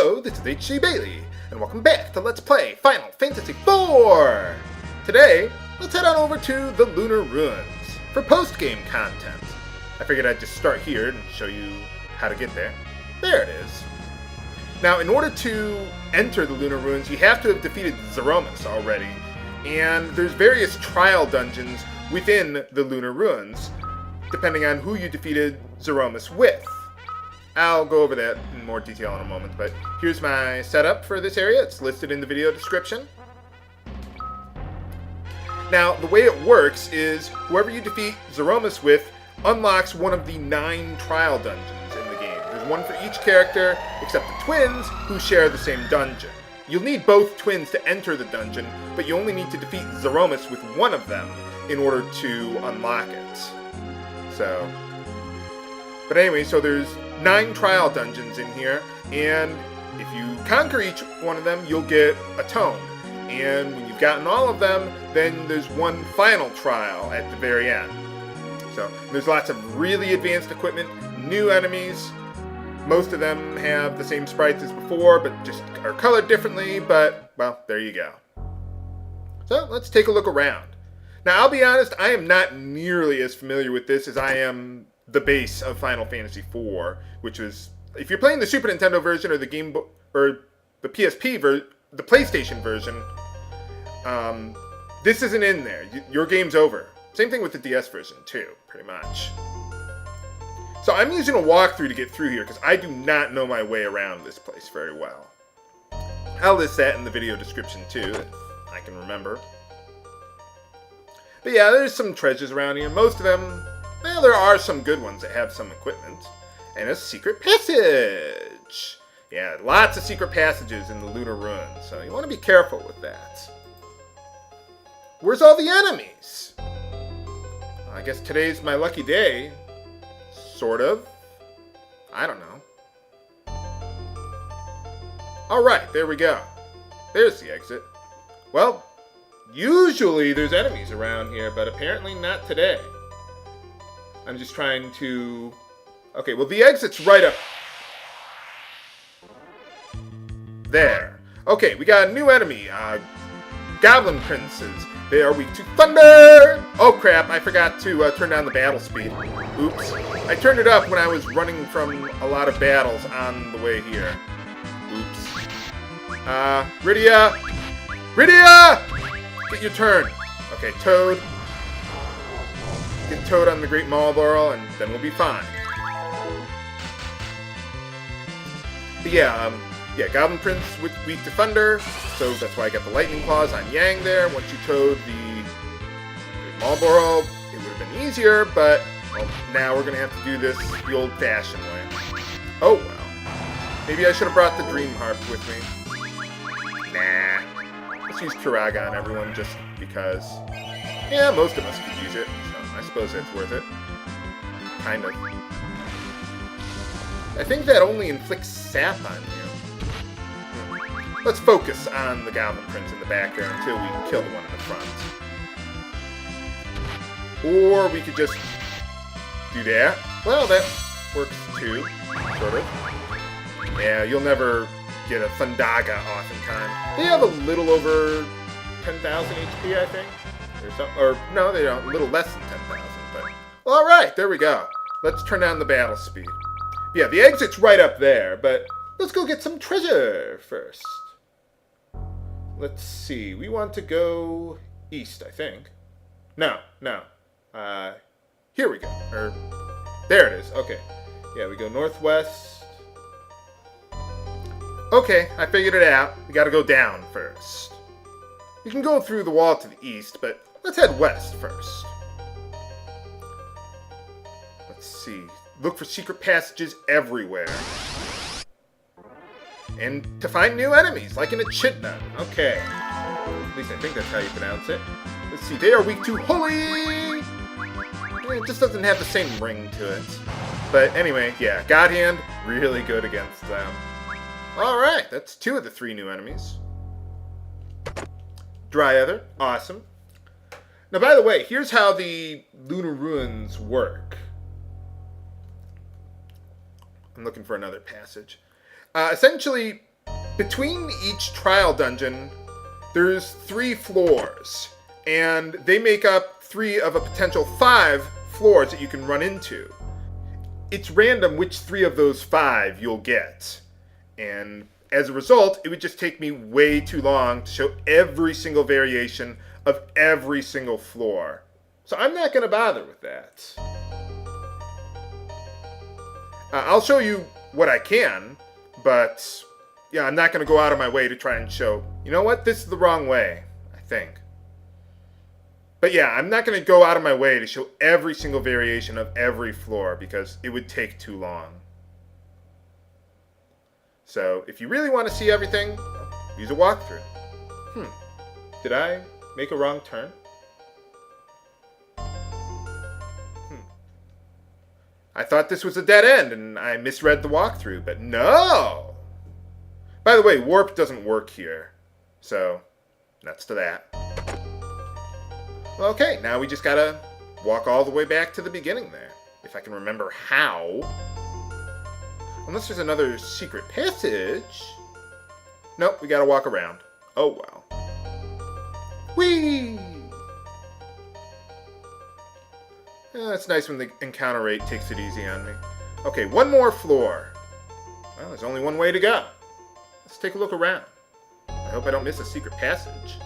Hello, this is H.C. Bailey, and welcome back to Let's Play Final Fantasy IV! Today, let's head on over to the Lunar Ruins for post-game content. I figured I'd just start here and show you how to get there. There it is. Now, in order to enter the Lunar Ruins, you have to have defeated Zeromus already, and there's various trial dungeons within the Lunar Ruins, depending on who you defeated Zeromus with. I'll go over that in more detail in a moment, but here's my setup for this area. It's listed in the video description. Now, the way it works is whoever you defeat Zeromus with unlocks one of the 9 trial dungeons in the game. There's one for each character, except the twins, who share the same dungeon. You'll need both twins to enter the dungeon, but you only need to defeat Zeromus with one of them in order to unlock it. But anyway, so there's 9 trial dungeons in here, and if you conquer each one of them, you'll get a tome. And when you've gotten all of them, then there's one final trial at the very end. So there's lots of really advanced equipment, new enemies. Most of them have the same sprites as before, but just are colored differently, but, well, there you go. So let's take a look around. Now, I'll be honest, I am not nearly as familiar with this as I am the base of Final Fantasy IV, which was, if you're playing the Super Nintendo version or the or the PSP the PlayStation version, this isn't in there. Your game's over. Same thing with the DS version too, pretty much. So I'm using a walkthrough to get through here because I do not know my way around this place very well. I'll list that in the video description too, if I can remember. But yeah, there's some treasures around here. Most of them, well, there are some good ones that have some equipment. And a secret passage! Yeah, lots of secret passages in the Lunar Ruins, so you want to be careful with that. Where's all the enemies? I guess today's my lucky day. Sort of. I don't know. Alright, there we go. There's the exit. Well, usually there's enemies around here, but apparently not today. I'm just trying to... Okay, well the exit's right up... there. Okay, we got a new enemy. Goblin Princes. They are weak to thunder! Oh crap, I forgot to turn down the battle speed. Oops. I turned it up when I was running from a lot of battles on the way here. Oops. Rydia! Rydia! Get your turn. Okay, Toad. Get Toad on the Great Marlborough, and then we'll be fine. But yeah, Goblin Prince with weak to thunder, so that's why I got the lightning claws on Yang there. Once you towed the Great Marlborough, it would have been easier, but well, now we're going to have to do this the old-fashioned way. Oh well. Maybe I should have brought the Dream Harp with me. Nah. Let's use Kiraga on everyone just because. Yeah, most of us could use it, so I suppose that's worth it. Kind of. I think that only inflicts sap on you. Let's focus on the Goblin Prince in the back there until we kill the one in the front. Or we could just do that. Well, that works too, sort of. Yeah, you'll never get a Thundaga off in time. They have a little over 10,000 HP, I think. Or no, they don't. A little less than 10,000. But well, all right, there we go. Let's turn down the battle speed. Yeah, the exit's right up there, but let's go get some treasure first. Let's see. We want to go east, I think. No. Here we go. There it is. Okay. Yeah, we go northwest. Okay, I figured it out. We gotta go down first. You can go through the wall to the east, but let's head west first. Let's see. Look for secret passages everywhere. And to find new enemies, like in Echidna. Okay. At least I think that's how you pronounce it. Let's see. They are weak to holy! It just doesn't have the same ring to it. But anyway, yeah. Godhand, really good against them. Alright, that's 2 of the 3 new enemies. Dryether, awesome. Now, by the way, here's how the Lunar Ruins work. I'm looking for another passage. Essentially, between each trial dungeon, there's 3 floors, and they make up 3 of a potential 5 floors that you can run into. It's random which 3 of those 5 you'll get, and as a result, it would just take me way too long to show every single variation of every single floor. So I'm not going to bother with that. I'll show you what I can, but yeah, I'm not going to go out of my way to try and show, you know what, this is the wrong way, I think. But yeah, I'm not going to go out of my way to show every single variation of every floor because it would take too long. So if you really want to see everything, use a walkthrough. Did I make a wrong turn? I thought this was a dead end and I misread the walkthrough, but no! By the way, warp doesn't work here, so nuts to that. Okay, now we just gotta walk all the way back to the beginning there, if I can remember how. Unless there's another secret passage. Nope, we gotta walk around. Oh well. Whee! It's nice when the encounter rate takes it easy on me. Okay, one more floor. Well, there's only one way to go. Let's take a look around. I hope I don't miss a secret passage.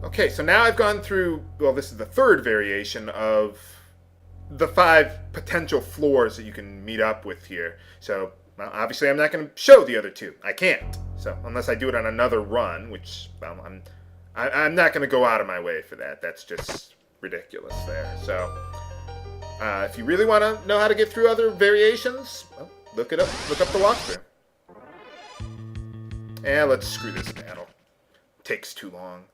Okay, so now I've gone through, well, this is the 3rd variation of the 5 potential floors that you can meet up with here. So, well, obviously I'm not going to show the other 2. I can't. So, unless I do it on another run, which, well, I'm not going to go out of my way for that. That's just ridiculous there. So, if you really want to know how to get through other variations, well, look it up. Look up the walkthrough. And let's screw this battle. Takes too long.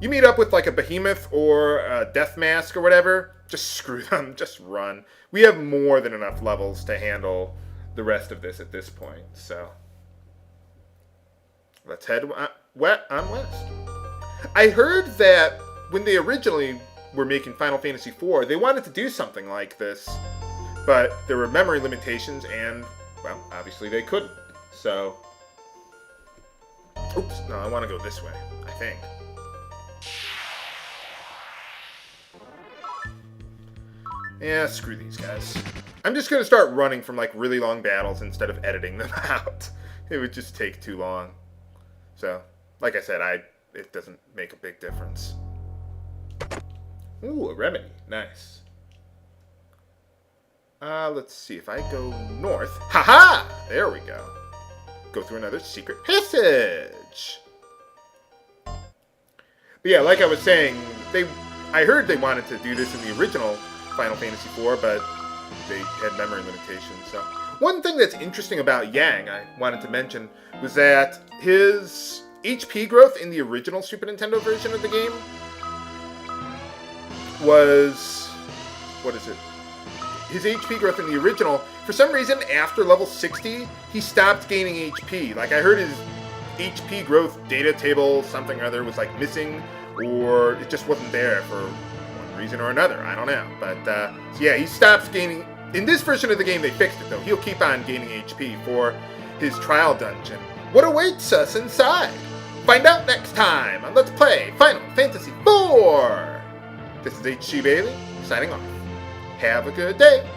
You meet up with like a behemoth or a death mask or whatever, just screw them. Just run. We have more than enough levels to handle the rest of this at this point. So let's head on west. I heard that when they originally were making Final Fantasy IV, they wanted to do something like this, but there were memory limitations and, well, obviously they couldn't. So, oops, no, I want to go this way, I think. Yeah, screw these guys. I'm just going to start running from like really long battles instead of editing them out. It would just take too long. So, like I said, it doesn't make a big difference. Ooh, a remedy. Nice. Let's see. If I go north... Haha! There we go. Go through another secret passage. But yeah, like I was saying, I heard they wanted to do this in the original Final Fantasy IV, but they had memory limitations. So, one thing that's interesting about Yang, I wanted to mention, was that his HP growth in the original Super Nintendo version of the game was, what is it? His HP growth in the original, for some reason, after level 60, he stopped gaining HP. Like, I heard his HP growth data table, something or other, was, like, missing, or it just wasn't there for one reason or another. I don't know. But, so yeah, he stops gaining. In this version of the game, they fixed it, though. He'll keep on gaining HP for his trial dungeon. What awaits us inside? Find out next time on Let's Play Final Fantasy IV! This is HG Bailey, signing off. Have a good day!